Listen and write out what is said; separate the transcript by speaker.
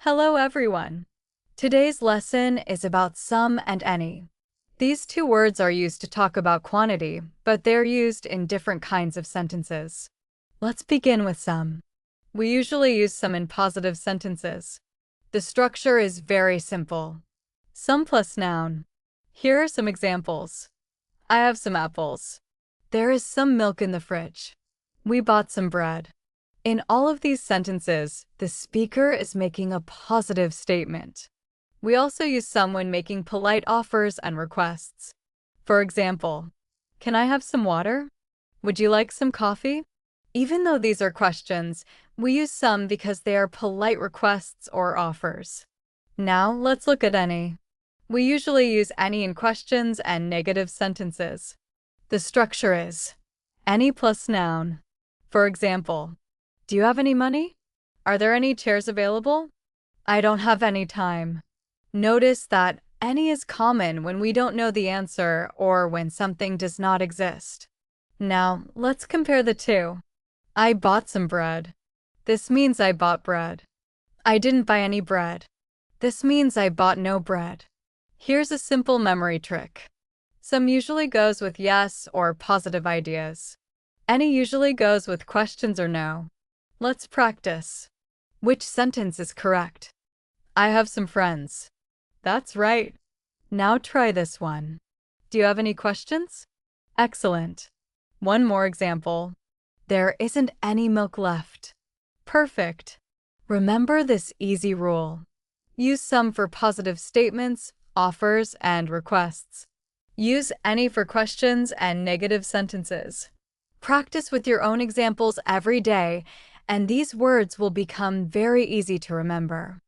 Speaker 1: Hello everyone. Today's lesson is about some and any. These two words are used to talk about quantity, but they're used in different kinds of sentences. Let's begin with some. We usually use some in positive sentences. The structure is very simple. Some plus noun. Here are some examples. I have some apples. There is some milk in the fridge. We bought some bread. In all of these sentences, the speaker is making a positive statement. We also use some when making polite offers and requests. For example, can I have some water? Would you like some coffee? Even though these are questions, we use some because they are polite requests or offers. Now, let's look at any. We usually use any in questions and negative sentences. The structure is any plus noun. For example, do you have any money? Are there any chairs available? I don't have any time. Notice that any is common when we don't know the answer or when something does not exist. Now, let's compare the two. I bought some bread. This means I bought bread. I didn't buy any bread. This means I bought no bread. Here's a simple memory trick. Some usually goes with yes or positive ideas. Any usually goes with questions or no. Let's practice. Which sentence is correct? I have some friends. That's right. Now try this one. Do you have any questions? Excellent. One more example. There isn't any milk left. Perfect. Remember this easy rule. Use some for positive statements, offers, and requests. Use any for questions and negative sentences. Practice with your own examples every day, and these words will become very easy to remember.